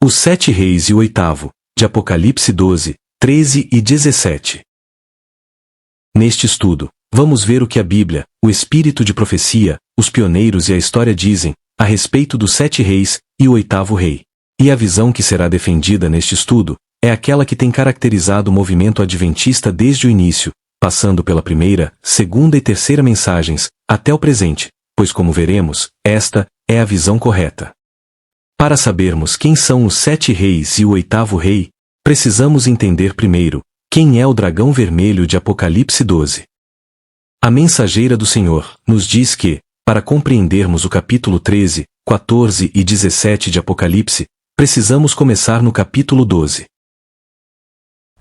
Os 7 reis e o oitavo, de Apocalipse 12, 13 e 17. Neste estudo, vamos ver o que a Bíblia, o espírito de profecia, os pioneiros e a história dizem a respeito dos 7 reis e o oitavo rei. E a visão que será defendida neste estudo é aquela que tem caracterizado o movimento adventista desde o início, passando pela primeira, segunda e terceira mensagens, até o presente, pois como veremos, esta é a visão correta. Para sabermos quem são os 7 reis e o oitavo rei, precisamos entender primeiro quem é o dragão vermelho de Apocalipse 12. A mensageira do Senhor nos diz que, para compreendermos o capítulo 13, 14 e 17 de Apocalipse, precisamos começar no capítulo 12.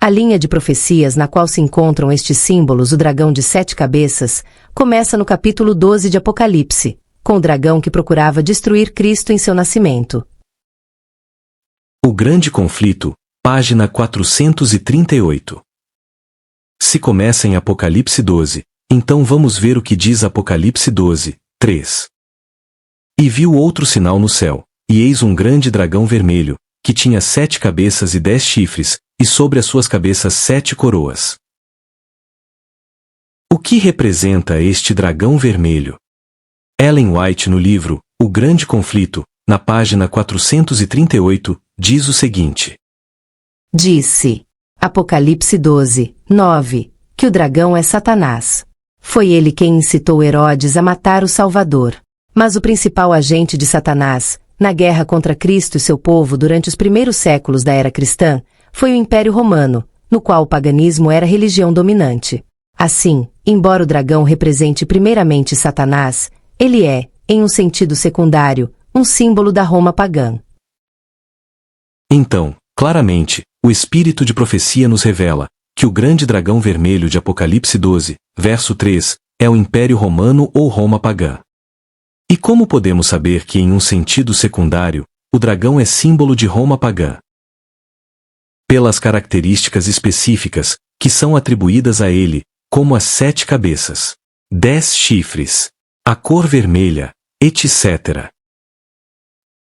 A linha de profecias na qual se encontram estes símbolos, o dragão de 7 cabeças, começa no capítulo 12 de Apocalipse, com o dragão que procurava destruir Cristo em seu nascimento. O grande conflito, página 438. Se começa em Apocalipse 12, então vamos ver o que diz Apocalipse 12, 3. E viu outro sinal no céu, e eis um grande dragão vermelho, que tinha 7 cabeças e 10 chifres, e sobre as suas cabeças 7 coroas. O que representa este dragão vermelho? Ellen White no livro O Grande Conflito, na página 438, diz o seguinte. Disse, Apocalipse 12, 9, que o dragão é Satanás. Foi ele quem incitou Herodes a matar o Salvador. Mas o principal agente de Satanás, na guerra contra Cristo e seu povo durante os primeiros séculos da era cristã, foi o Império Romano, no qual o paganismo era a religião dominante. Assim, embora o dragão represente primeiramente Satanás, ele é, em um sentido secundário, um símbolo da Roma pagã. Então, claramente, o espírito de profecia nos revela que o grande dragão vermelho de Apocalipse 12, verso 3, é o Império Romano ou Roma pagã. E como podemos saber que em um sentido secundário, o dragão é símbolo de Roma pagã? Pelas características específicas que são atribuídas a ele, como as 7 cabeças, 10 chifres, a cor vermelha, etc.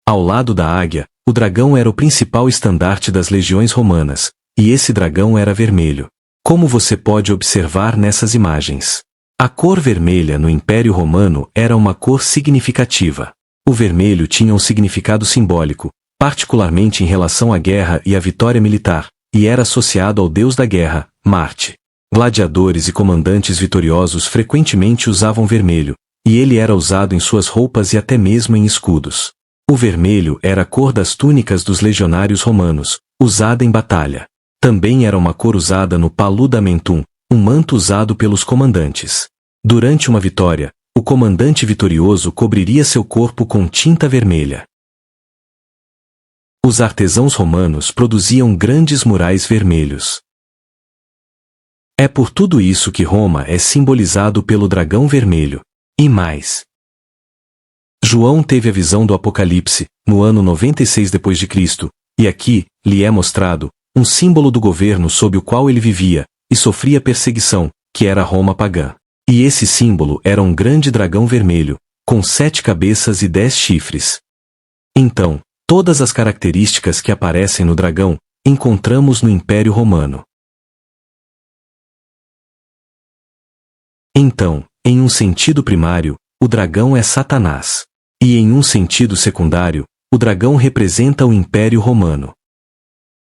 Ao lado da águia, o dragão era o principal estandarte das legiões romanas, e esse dragão era vermelho, como você pode observar nessas imagens. A cor vermelha no Império Romano era uma cor significativa. O vermelho tinha um significado simbólico, particularmente em relação à guerra e à vitória militar, e era associado ao deus da guerra, Marte. Gladiadores e comandantes vitoriosos frequentemente usavam vermelho, e ele era usado em suas roupas e até mesmo em escudos. O vermelho era a cor das túnicas dos legionários romanos, usada em batalha. Também era uma cor usada no paludamentum, um manto usado pelos comandantes. Durante uma vitória, o comandante vitorioso cobriria seu corpo com tinta vermelha. Os artesãos romanos produziam grandes murais vermelhos. É por tudo isso que Roma é simbolizado pelo dragão vermelho. E mais. João teve a visão do Apocalipse, no ano 96 d.C., e aqui, lhe é mostrado, um símbolo do governo sob o qual ele vivia, e sofria perseguição, que era Roma pagã. E esse símbolo era um grande dragão vermelho, com 7 cabeças e 10 chifres. Então, todas as características que aparecem no dragão, encontramos no Império Romano. Então, em um sentido primário, o dragão é Satanás. E em um sentido secundário, o dragão representa o Império Romano.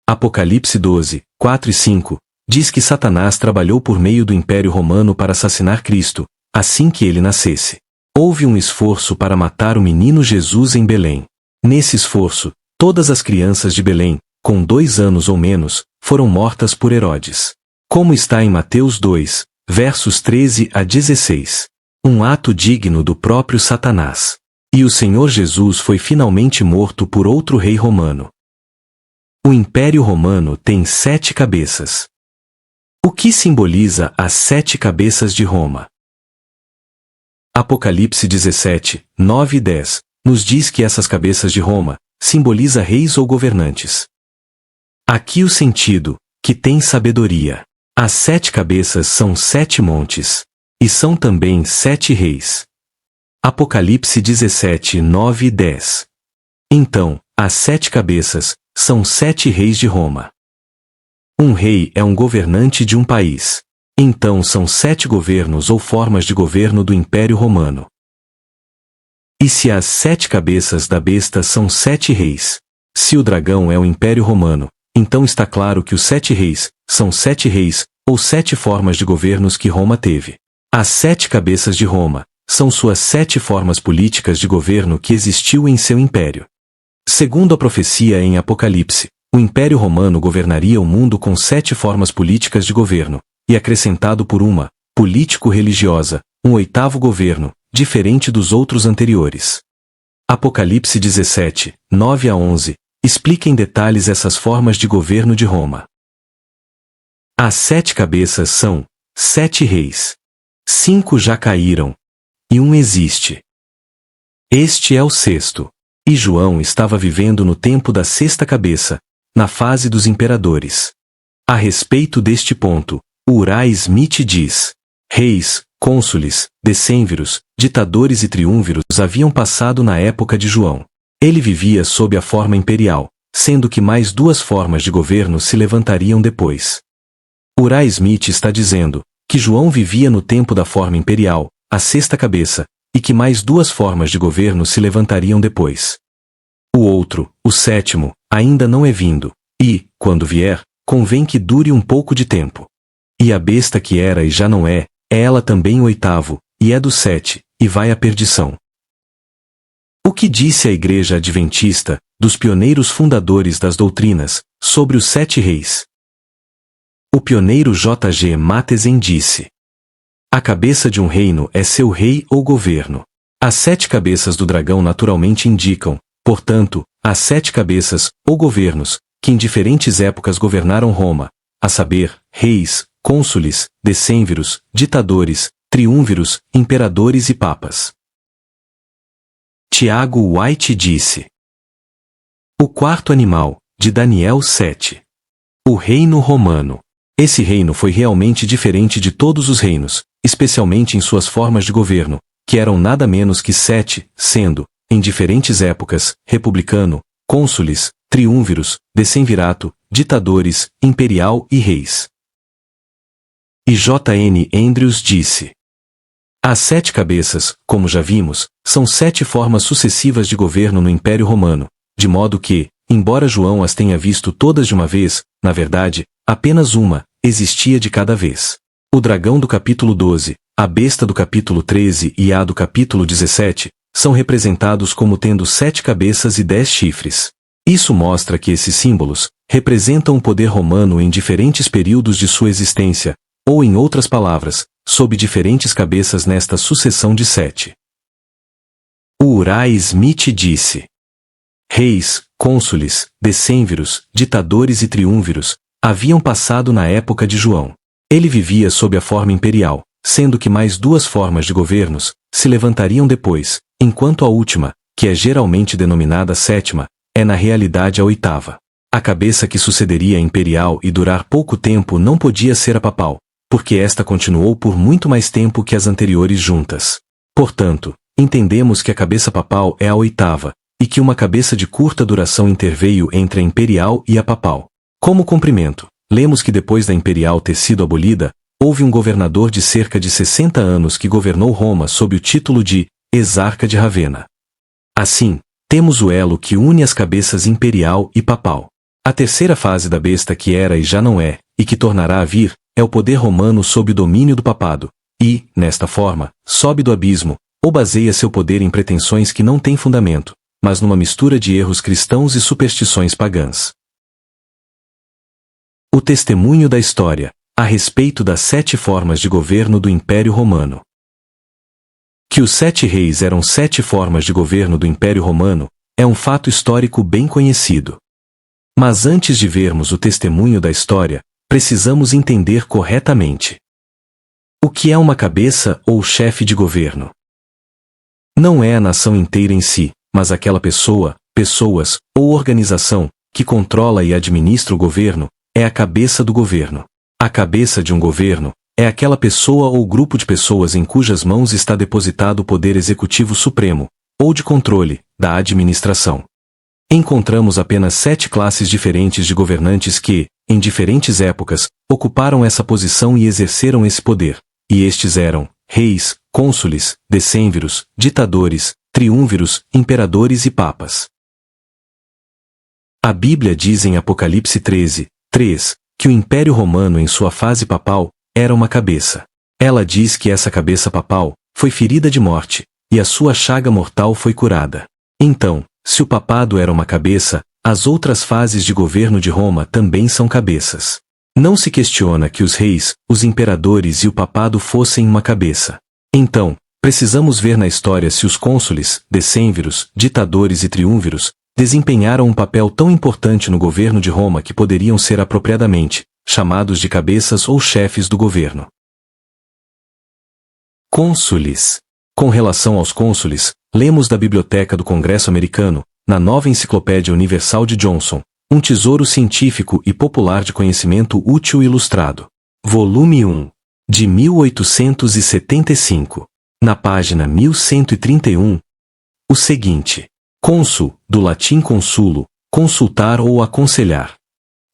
Apocalipse 12, 4 e 5, diz que Satanás trabalhou por meio do Império Romano para assassinar Cristo, assim que ele nascesse. Houve um esforço para matar o menino Jesus em Belém. Nesse esforço, todas as crianças de Belém, com 2 anos ou menos, foram mortas por Herodes. Como está em Mateus 2, versos 13 a 16. Um ato digno do próprio Satanás. E o Senhor Jesus foi finalmente morto por outro rei romano. O Império Romano tem 7 cabeças. O que simboliza as 7 cabeças de Roma? Apocalipse 17, 9 e 10, nos diz que essas cabeças de Roma simboliza reis ou governantes. Aqui o sentido, que tem sabedoria. As 7 cabeças são 7 montes, e são também 7 reis. Apocalipse 17, 9 e 10. Então, as 7 cabeças são 7 reis de Roma. Um rei é um governante de um país. Então são 7 governos ou formas de governo do Império Romano. E se as 7 cabeças da besta são 7 reis? Se o dragão é o Império Romano, então está claro que os 7 reis são 7 reis, ou 7 formas de governos que Roma teve. As 7 cabeças de Roma são suas 7 formas políticas de governo que existiu em seu império. Segundo a profecia em Apocalipse, o Império Romano governaria o mundo com 7 formas políticas de governo, e acrescentado por uma, político-religiosa, um 8º governo, diferente dos outros anteriores. Apocalipse 17, 9 a 11, explica em detalhes essas formas de governo de Roma. As 7 cabeças são 7 reis. 5 já caíram, e um existe. Este é o 6º. E João estava vivendo no tempo da 6ª cabeça, na fase dos imperadores. A respeito deste ponto, Uriah Smith diz: reis, cônsules, decênviros, ditadores e triúnviros haviam passado na época de João. Ele vivia sob a forma imperial, sendo que mais 2 formas de governo se levantariam depois. Uriah Smith está dizendo que João vivia no tempo da forma imperial, a 6ª cabeça, e que mais 2 formas de governo se levantariam depois. O outro, o 7º, ainda não é vindo, e, quando vier, convém que dure um pouco de tempo. E a besta que era e já não é ela também o 8º, e é do 7, e vai à perdição. O que disse a Igreja Adventista, dos pioneiros fundadores das doutrinas, sobre os 7 reis? O pioneiro J. G. Matthesen disse: a cabeça de um reino é seu rei ou governo. As 7 cabeças do dragão naturalmente indicam, portanto, as 7 cabeças, ou governos, que em diferentes épocas governaram Roma, a saber, reis, cônsules, decênviros, ditadores, triúnviros, imperadores e papas. Tiago White disse: o 4º animal, de Daniel 7. O reino romano. Esse reino foi realmente diferente de todos os reinos, especialmente em suas formas de governo, que eram nada menos que 7, sendo, em diferentes épocas, republicano, cônsules, triúnviros, decemvirato, ditadores, imperial e reis. E J. N. Andrews disse: as 7 cabeças, como já vimos, são 7 formas sucessivas de governo no Império Romano, de modo que, embora João as tenha visto todas de uma vez, na verdade, apenas uma existia de cada vez. O dragão do capítulo 12, a besta do capítulo 13 e a do capítulo 17, são representados como tendo 7 cabeças e 10 chifres. Isso mostra que esses símbolos representam o poder romano em diferentes períodos de sua existência, ou em outras palavras, sob diferentes cabeças nesta sucessão de 7. O Uriah Smith disse: reis, cônsules, decênviros, ditadores e triúnviros haviam passado na época de João. Ele vivia sob a forma imperial, sendo que mais 2 formas de governos se levantariam depois, enquanto a última, que é geralmente denominada 7ª, é na realidade a 8ª. A cabeça que sucederia a imperial e durar pouco tempo não podia ser a papal, porque esta continuou por muito mais tempo que as anteriores juntas. Portanto, entendemos que a cabeça papal é a 8ª, e que uma cabeça de curta duração interveio entre a imperial e a papal. Como comprimento, lemos que depois da imperial ter sido abolida, houve um governador de cerca de 60 anos que governou Roma sob o título de Exarca de Ravenna. Assim, temos o elo que une as cabeças imperial e papal. A terceira fase da besta que era e já não é, e que tornará a vir, é o poder romano sob o domínio do papado, e, nesta forma, sobe do abismo, ou baseia seu poder em pretensões que não têm fundamento, mas numa mistura de erros cristãos e superstições pagãs. O testemunho da história, a respeito das 7 formas de governo do Império Romano. Que os 7 reis eram 7 formas de governo do Império Romano, é um fato histórico bem conhecido. Mas antes de vermos o testemunho da história, precisamos entender corretamente. O que é uma cabeça ou chefe de governo? Não é a nação inteira em si, mas aquela pessoa, pessoas, ou organização, que controla e administra o governo, é a cabeça do governo. A cabeça de um governo é aquela pessoa ou grupo de pessoas em cujas mãos está depositado o poder executivo supremo, ou de controle, da administração. Encontramos apenas 7 classes diferentes de governantes que, em diferentes épocas, ocuparam essa posição e exerceram esse poder. E estes eram reis, cônsules, decênviros, ditadores, triúnviros, imperadores e papas. A Bíblia diz em Apocalipse 13:3, que o Império Romano em sua fase papal era uma cabeça. Ela diz que essa cabeça papal foi ferida de morte, e a sua chaga mortal foi curada. Então, se o papado era uma cabeça, as outras fases de governo de Roma também são cabeças. Não se questiona que os reis, os imperadores e o papado fossem uma cabeça. Então, precisamos ver na história se os cônsules, decênviros, ditadores e triúnviros desempenharam um papel tão importante no governo de Roma que poderiam ser apropriadamente chamados de cabeças ou chefes do governo. Cônsules. Com relação aos cônsules, lemos da Biblioteca do Congresso Americano, na Nova Enciclopédia Universal de Johnson, um tesouro científico e popular de conhecimento útil e ilustrado. Volume 1. De 1875. Na página 1131. O seguinte. Cônsul, do latim consulo, consultar ou aconselhar.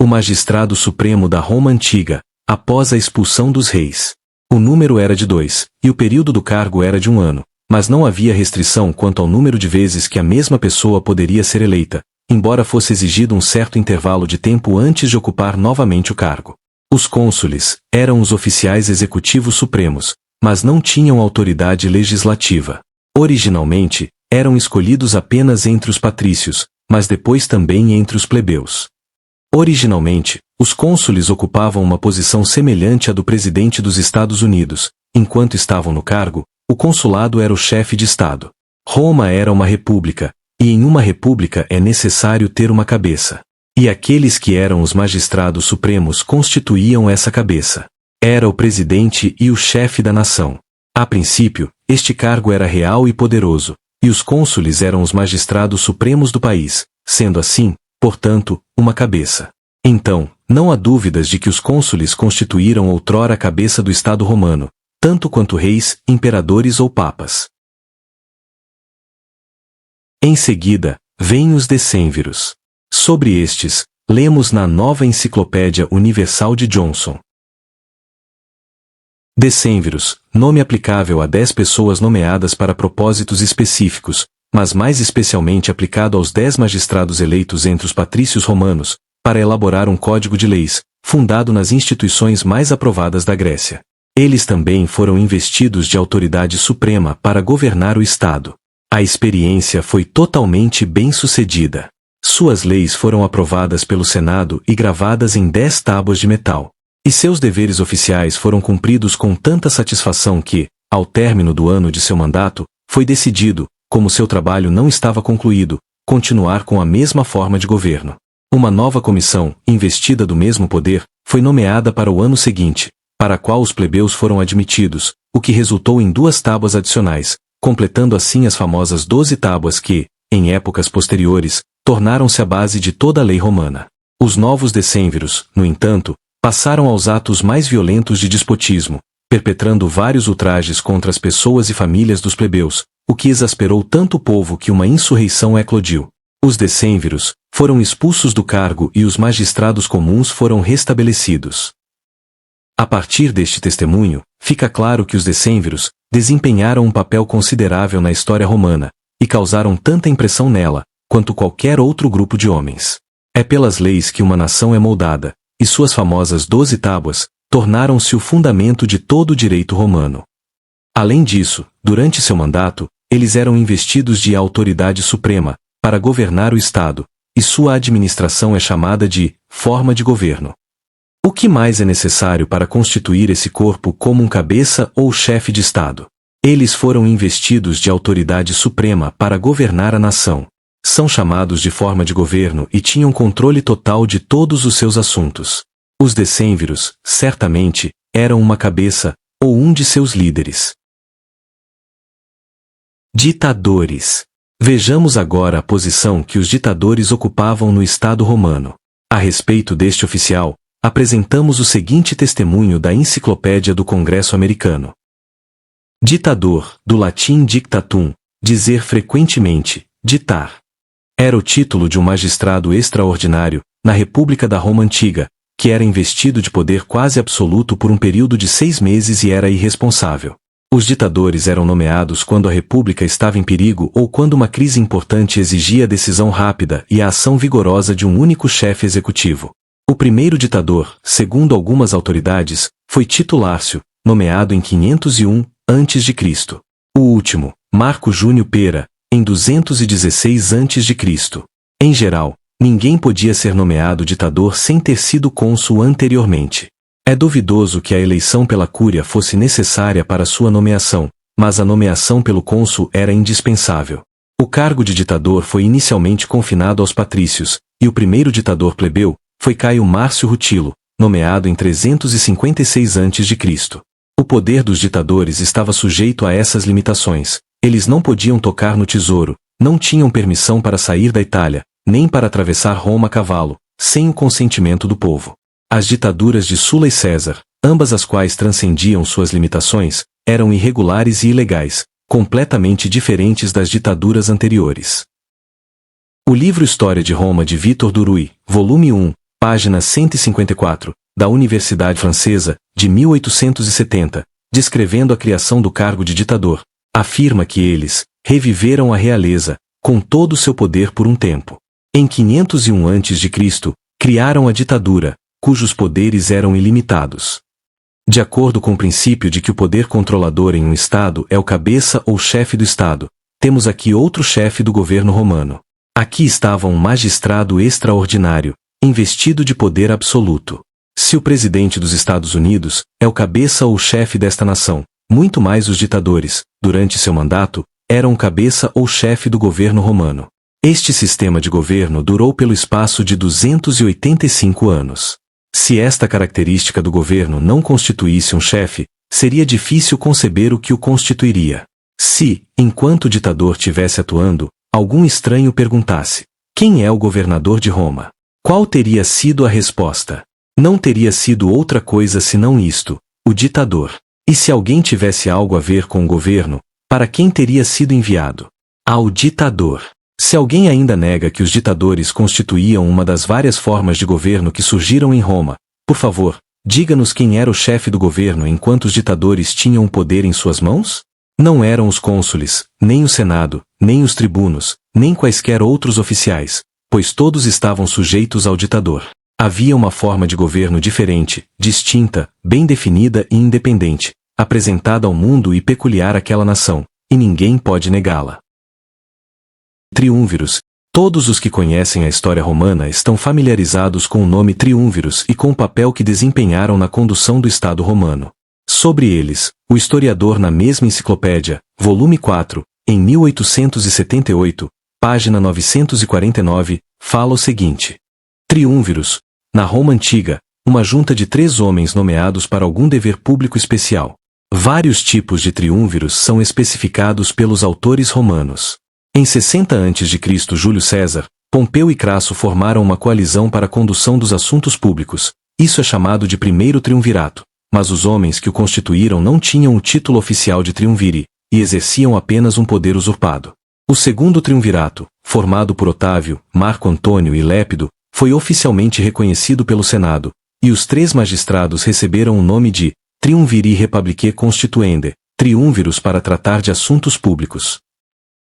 O magistrado supremo da Roma Antiga, após a expulsão dos reis. O número era de 2, e o período do cargo era de 1 ano, mas não havia restrição quanto ao número de vezes que a mesma pessoa poderia ser eleita, embora fosse exigido um certo intervalo de tempo antes de ocupar novamente o cargo. Os cônsules eram os oficiais executivos supremos, mas não tinham autoridade legislativa. Originalmente, eram escolhidos apenas entre os patrícios, mas depois também entre os plebeus. Originalmente, os cônsules ocupavam uma posição semelhante à do presidente dos Estados Unidos. Enquanto estavam no cargo, o consulado era o chefe de Estado. Roma era uma república, e em uma república é necessário ter uma cabeça. E aqueles que eram os magistrados supremos constituíam essa cabeça. Era o presidente e o chefe da nação. A princípio, este cargo era real e poderoso, e os cônsules eram os magistrados supremos do país, sendo assim, portanto, uma cabeça. Então, não há dúvidas de que os cônsules constituíram outrora a cabeça do Estado romano, tanto quanto reis, imperadores ou papas. Em seguida, vêm os decênviros. Sobre estes, lemos na Nova Enciclopédia Universal de Johnson. Decênviros, nome aplicável a 10 pessoas nomeadas para propósitos específicos, mas mais especialmente aplicado aos 10 magistrados eleitos entre os patrícios romanos, para elaborar um código de leis, fundado nas instituições mais aprovadas da Grécia. Eles também foram investidos de autoridade suprema para governar o Estado. A experiência foi totalmente bem-sucedida. Suas leis foram aprovadas pelo Senado e gravadas em 10 tábuas de metal. E seus deveres oficiais foram cumpridos com tanta satisfação que, ao término do ano de seu mandato, foi decidido, como seu trabalho não estava concluído, continuar com a mesma forma de governo. Uma nova comissão, investida do mesmo poder, foi nomeada para o ano seguinte, para a qual os plebeus foram admitidos, o que resultou em 2 tábuas adicionais, completando assim as famosas 12 tábuas que, em épocas posteriores, tornaram-se a base de toda a lei romana. Os novos decênviros, no entanto, passaram aos atos mais violentos de despotismo, perpetrando vários ultrajes contra as pessoas e famílias dos plebeus, o que exasperou tanto o povo que uma insurreição eclodiu. Os decênviros foram expulsos do cargo e os magistrados comuns foram restabelecidos. A partir deste testemunho, fica claro que os decênviros desempenharam um papel considerável na história romana, e causaram tanta impressão nela, quanto qualquer outro grupo de homens. É pelas leis que uma nação é moldada, e suas famosas 12 tábuas tornaram-se o fundamento de todo o direito romano. Além disso, durante seu mandato, eles eram investidos de autoridade suprema, para governar o Estado, e sua administração é chamada de forma de governo. O que mais é necessário para constituir esse corpo como um cabeça ou chefe de Estado? Eles foram investidos de autoridade suprema para governar a nação. São chamados de forma de governo e tinham controle total de todos os seus assuntos. Os decênviros, certamente, eram uma cabeça, ou um de seus líderes. Ditadores. Vejamos agora a posição que os ditadores ocupavam no Estado romano. A respeito deste oficial, apresentamos o seguinte testemunho da Enciclopédia do Congresso Americano. Ditador, do latim dictatum, dizer frequentemente, ditar. Era o título de um magistrado extraordinário, na República da Roma Antiga, que era investido de poder quase absoluto por um período de 6 meses e era irresponsável. Os ditadores eram nomeados quando a república estava em perigo ou quando uma crise importante exigia a decisão rápida e a ação vigorosa de um único chefe executivo. O primeiro ditador, segundo algumas autoridades, foi Tito Lárcio, nomeado em 501 a.C. O último, Marco Júnior Pera, em 216 a.C. Em geral, ninguém podia ser nomeado ditador sem ter sido cônsul anteriormente. É duvidoso que a eleição pela cúria fosse necessária para sua nomeação, mas a nomeação pelo cônsul era indispensável. O cargo de ditador foi inicialmente confinado aos patrícios, e o primeiro ditador plebeu foi Caio Márcio Rutilo, nomeado em 356 a.C. O poder dos ditadores estava sujeito a essas limitações. Eles não podiam tocar no tesouro, não tinham permissão para sair da Itália, nem para atravessar Roma a cavalo, sem o consentimento do povo. As ditaduras de Sula e César, ambas as quais transcendiam suas limitações, eram irregulares e ilegais, completamente diferentes das ditaduras anteriores. O livro História de Roma de Vitor Duruy, volume 1, página 154, da Universidade Francesa, de 1870, descrevendo a criação do cargo de ditador, afirma que eles reviveram a realeza, com todo o seu poder por um tempo. Em 501 a.C., criaram a ditadura, cujos poderes eram ilimitados. De acordo com o princípio de que o poder controlador em um Estado é o cabeça ou chefe do Estado, temos aqui outro chefe do governo romano. Aqui estava um magistrado extraordinário, investido de poder absoluto. Se o presidente dos Estados Unidos é o cabeça ou chefe desta nação, muito mais os ditadores, durante seu mandato, eram o cabeça ou chefe do governo romano. Este sistema de governo durou pelo espaço de 285 anos. Se esta característica do governo não constituísse um chefe, seria difícil conceber o que o constituiria. Se, enquanto o ditador tivesse atuando, algum estranho perguntasse: quem é o governador de Roma? Qual teria sido a resposta? Não teria sido outra coisa senão isto: o ditador. E se alguém tivesse algo a ver com o governo, para quem teria sido enviado? Ao ditador. Se alguém ainda nega que os ditadores constituíam uma das várias formas de governo que surgiram em Roma, por favor, diga-nos quem era o chefe do governo enquanto os ditadores tinham o poder em suas mãos? Não eram os cônsules, nem o Senado, nem os tribunos, nem quaisquer outros oficiais, pois todos estavam sujeitos ao ditador. Havia uma forma de governo diferente, distinta, bem definida e independente, apresentada ao mundo e peculiar àquela nação, e ninguém pode negá-la. Triunviros. Todos os que conhecem a história romana estão familiarizados com o nome triunviros e com o papel que desempenharam na condução do Estado romano. Sobre eles, o historiador na mesma enciclopédia, volume 4, em 1878, página 949, fala o seguinte: triunviros, na Roma Antiga, uma junta de 3 homens nomeados para algum dever público especial. Vários tipos de triunviros são especificados pelos autores romanos. Em 60 a.C., Júlio César, Pompeu e Crasso formaram uma coalizão para a condução dos assuntos públicos. Isso é chamado de primeiro triunvirato, mas os homens que o constituíram não tinham o título oficial de triunviri, e exerciam apenas um poder usurpado. O segundo triunvirato, formado por Otávio, Marco Antônio e Lépido, foi oficialmente reconhecido pelo Senado, e os 3 magistrados receberam o nome de triumviri republicae constituende, triunviros para tratar de assuntos públicos.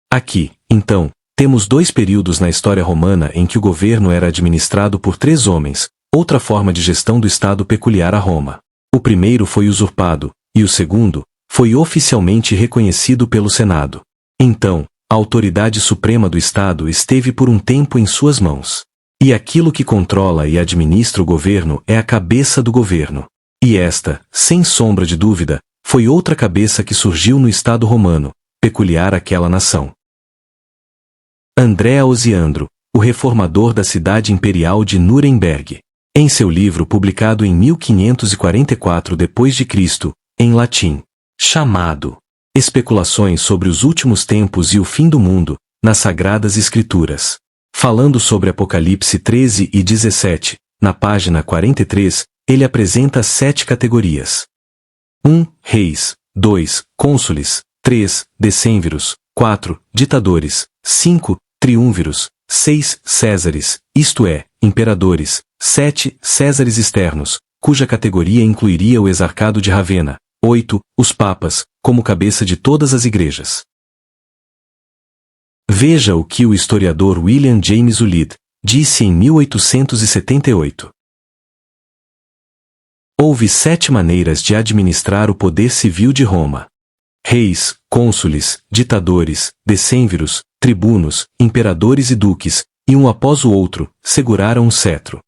Aqui, então, temos 2 períodos na história romana em que o governo era administrado por 3 homens, outra forma de gestão do Estado peculiar a Roma. O primeiro foi usurpado, e o segundo foi oficialmente reconhecido pelo Senado. Então, a autoridade suprema do Estado esteve por um tempo em suas mãos. E aquilo que controla e administra o governo é a cabeça do governo. E esta, sem sombra de dúvida, foi outra cabeça que surgiu no Estado romano, peculiar àquela nação. André Osiandro, o reformador da cidade imperial de Nuremberg. Em seu livro publicado em 1544 d.C., em latim, chamado Especulações sobre os últimos tempos e o fim do mundo, nas Sagradas Escrituras. Falando sobre Apocalipse 13 e 17, na página 43, ele apresenta 7 categorias. 1. Reis. 2. Cônsules. 3. Decênviros. 4. Ditadores. 5. Triunviros. 6 Césares, isto é, imperadores, 7 Césares externos, cuja categoria incluiria o exarcado de Ravenna, 8 os papas, como cabeça de todas as igrejas. Veja o que o historiador William James Ulydd disse em 1878. Houve 7 maneiras de administrar o poder civil de Roma. Reis, cônsules, ditadores, decênviros, tribunos, imperadores e duques, e um após o outro, seguraram o cetro.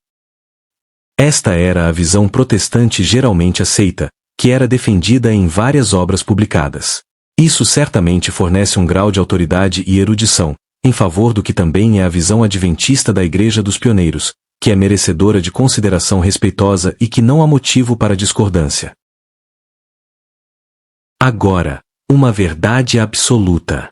Esta era a visão protestante geralmente aceita, que era defendida em várias obras publicadas. Isso certamente fornece um grau de autoridade e erudição, em favor do que também é a visão adventista da Igreja dos Pioneiros, que é merecedora de consideração respeitosa e que não há motivo para discordância. Agora, uma verdade absoluta.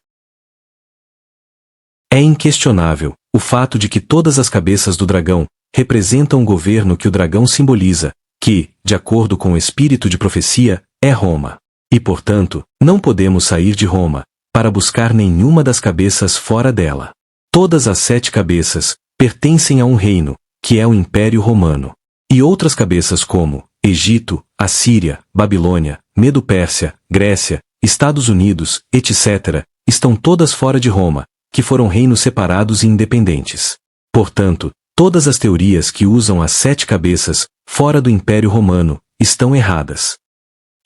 É inquestionável o fato de que todas as cabeças do dragão representam o governo que o dragão simboliza, que, de acordo com o espírito de profecia, é Roma. E, portanto, não podemos sair de Roma para buscar nenhuma das cabeças fora dela. Todas as 7 cabeças pertencem a um reino, que é o Império Romano. E outras cabeças como Egito, Assíria, Babilônia, Medo-Pérsia, Grécia, Estados Unidos, etc., estão todas fora de Roma, que foram reinos separados e independentes. Portanto, todas as teorias que usam as 7 cabeças, fora do Império Romano, estão erradas.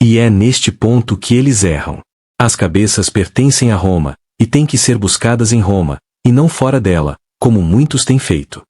E é neste ponto que eles erram. As cabeças pertencem a Roma, e têm que ser buscadas em Roma, e não fora dela, como muitos têm feito.